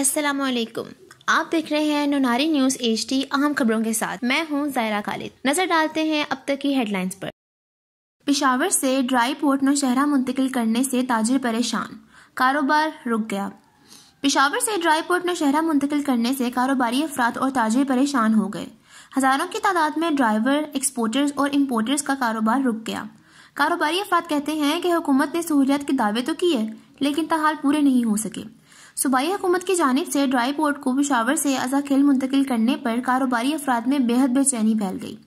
अस्सलामुअलैकुम। आप देख रहे हैं नोनारी न्यूज़ HD अहम खबरों के साथ। मैं हूं ज़ायरा खालिद। नजर डालते हैं अब तक की हेडलाइंस पर। पेशावर से ड्राई पोर्ट नौशहरा मुंतकिल करने से ताजिर परेशान, कारोबार रुक गया। पेशावर से ड्राई पोर्ट नौशहरा मुंतकिल करने से कारोबारी अफराद और ताजिर परेशान हो गए। हजारों की तादाद में ड्राइवर, एक्सपोर्टर्स और इम्पोर्टर्स का कारोबार रुक गया। कारोबारी अफराद कहते हैं कि हुकूमत ने सहूलियत के दावे तो किए लेकिन ताहाल पूरे नहीं हो सके। सूबाई हुकूमत की जानिब से ड्राई पोर्ट को पेशावर से अज़ाखिल मुंतकिल करने पर कारोबारी अफराद में बेहद बेचैनी फैल गई।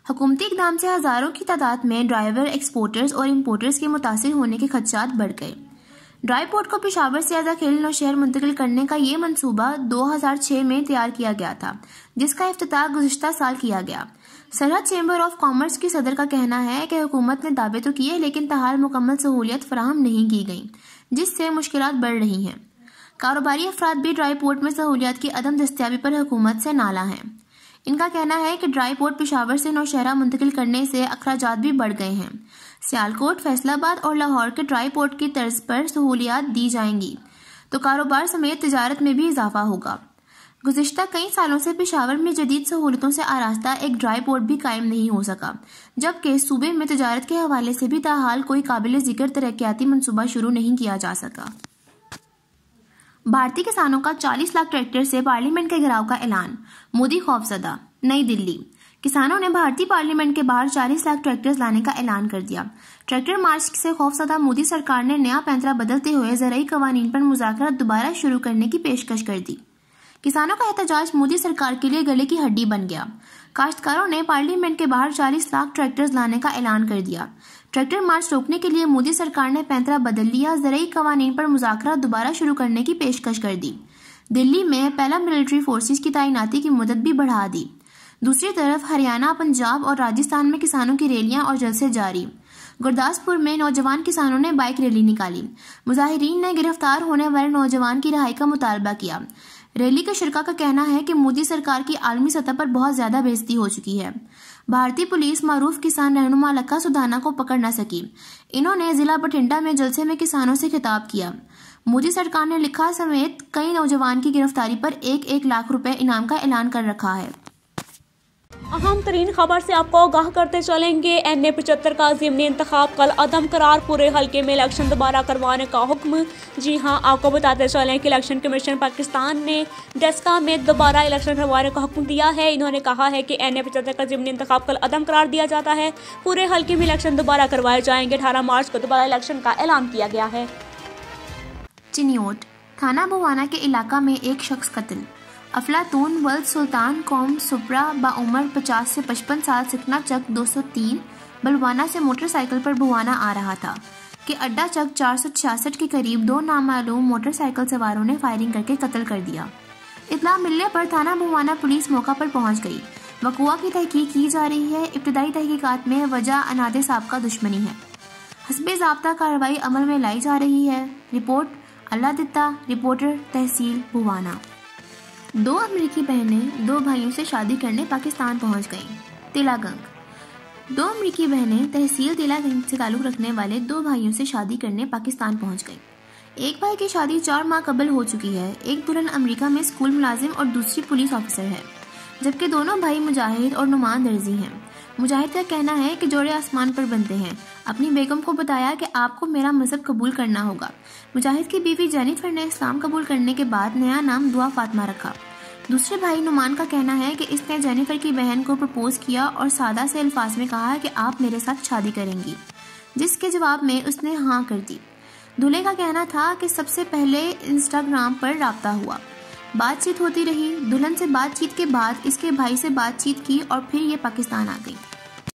हुकूमती इक़दाम से हजारों की तादाद में ड्राइवर, एक्सपोर्टर्स और इम्पोर्टर्स के मुतासिर होने के खदशात बढ़ गए। ड्राई पोर्ट को पेशावर से अज़ाखिल नौशहर मुंतकिल करने का ये मनसूबा 2006 में तैयार किया गया था, जिसका इफ्तिताह गुज़िश्ता साल किया गया। सरहद चैम्बर ऑफ कॉमर्स की सदर का कहना है कि हुकूमत ने दावे तो किए लेकिन ताहाल मुकम्मल सहूलियत फराहम नहीं की गई, जिससे मुश्किलात बढ़ रही हैं। कारोबारी अफराद भी ड्राई पोर्ट में सहूलियत की अदम दस्तयाबी पर हुकूमत से नाला हैं। इनका कहना है कि ड्राई पोर्ट पेशावर से नौशहरा मुंतकिल करने से अखराजात भी बढ़ गए हैं। सियालकोट, फैसलाबाद और लाहौर के ड्राई पोर्ट की तर्ज पर सहूलियात दी जाएंगी तो कारोबार समेत तिजारत में भी इजाफा होगा। गुज़िश्ता कई सालों से पेशावर में जदीद सहूलतों से आरास्ता एक ड्राई पोर्ट भी कायम नहीं हो सका, जबकि सूबे में तिजारत के हवाले से भी ताहाल कोई काबिल जिक्र तरक्याती मनसूबा शुरू नहीं किया जा सका। भारतीय किसानों का 40 लाख ट्रैक्टर से पार्लियामेंट के घेराव का ऐलान, मोदी खौफजदा। नई दिल्ली, किसानों ने भारतीय पार्लियामेंट के बाहर 40 लाख ट्रैक्टर्स लाने का ऐलान कर दिया। ट्रैक्टर मार्च से खौफजदा मोदी सरकार ने नया पैंतरा बदलते हुए ज़राई कवानीन पर मुज़ाकरात दोबारा शुरू करने की पेशकश कर दी। किसानों का एहतजाज मोदी सरकार के लिए गले की हड्डी बन गया। काश्तकारों ने पार्लियामेंट के बाहर 40 लाख ट्रैक्टर्स लाने का ऐलान कर दिया। ट्रैक्टर मार्च रोकने के लिए मोदी सरकार ने पैंतरा बदल लिया, ज़राई कवानीन पर मुज़ाकरात दोबारा शुरू करने की पेशकश कर दी। दिल्ली में पहला मिलिट्री फोर्सेस की तैनाती की मुद्दत भी बढ़ा दी। दूसरी तरफ हरियाणा, पंजाब और राजस्थान में किसानों की रैलियां और जलसे जारी। गुरदासपुर में नौजवान किसानों ने बाइक रैली निकाली। मुजाहिरीन ने गिरफ्तार होने वाले नौजवान की रिहाई का मुतालबा किया। रैली के शिरका का कहना है कि मोदी सरकार की आलमी सतह पर बहुत ज्यादा बेइज्जती हो चुकी है। भारतीय पुलिस मारूफ किसान रहनुमा लक्का सुधाना को पकड़ न सकी। इन्होंने जिला बठिंडा में जलसे में किसानों से खिताब किया। मोदी सरकार ने लिखा समेत कई नौजवान की गिरफ्तारी पर 1-1 लाख रुपए इनाम का ऐलान कर रखा है। अहम तरीन खबर से आपको आगाह करते चलेंगे। NA 75 का ज़िमनी इंतखाब कल अदम करार, पूरे हल्के में इलेक्शन दोबारा करवाने का हुक्म। जी हां, आपको बताते चलें कि इलेक्शन कमीशन पाकिस्तान ने डेस्का में दोबारा इलेक्शन करवाने का हुक्म दिया है। इन्होंने कहा है कि NA 75 का ज़िमनी इंतखाब कल अदम करार दिया जाता है। पूरे हल्के में इलेक्शन दोबारा करवाए जाएंगे। 18 मार्च को दोबारा इलेक्शन का ऐलान किया गया है। चिन्योट, थाना बुवाना के इलाका में एक शख्स कत्ल। अफलातून वल्द सुल्तान कौम सुपरा बाउमर 50 से 55 साल सिकना चक 203 बलवाना से मोटरसाइकिल पर बुवाना आ रहा था कि अड्डा चक 466 के करीब 2 नामालूम मोटरसाइकिल सवारों ने फायरिंग करके कत्ल कर दिया। इत्तला मिलने पर थाना बुवाना पुलिस मौका पर पहुंच गई। वक़ुआ की तहकीक की जा रही है। इब्तदाई तहकीकात में वजह अनादे साहब का दुश्मनी है। हस्बे ज़ाब्ता कार्रवाई अमल में लाई जा रही है। रिपोर्ट अल्लाह दित्ता, रिपोर्टर तहसील बुवाना। 2 अमेरिकी बहनें 2 भाइयों से शादी करने पाकिस्तान पहुंच गईं। तिलागंग, 2 अमेरिकी बहनें तहसील तिलागंग से ताल्लुक़ रखने वाले 2 भाइयों से शादी करने पाकिस्तान पहुंच गईं। एक भाई की शादी 4 माह कबल हो चुकी है। एक दुल्हन अमेरिका में स्कूल मुलाजिम और दूसरी पुलिस ऑफिसर है, जबकि दोनों भाई मुजाहिद और नुमान दर्जी हैं। मुजाहिद का कहना है कि जोड़े आसमान पर बनते हैं। अपनी बेगम को बताया कि आपको मेरा मजहब कबूल करना होगा। मुजाहिद की बीवी जेनिफर ने इस्लाम कबूल करने के बाद नया नाम दुआ फातिमा रखा। दूसरे भाई नुमान का कहना है कि इसने जेनिफर की बहन को प्रपोज किया और सादा से अल्फाज में कहा कि आप मेरे साथ शादी करेंगी, जिसके जवाब में उसने हाँ कर दी। दूल्हे का कहना था कि सबसे पहले इंस्टाग्राम पर राब्ता हुआ, बातचीत होती रही। दुल्हन से बातचीत के बाद इसके भाई से बातचीत की और फिर ये पाकिस्तान आ गई।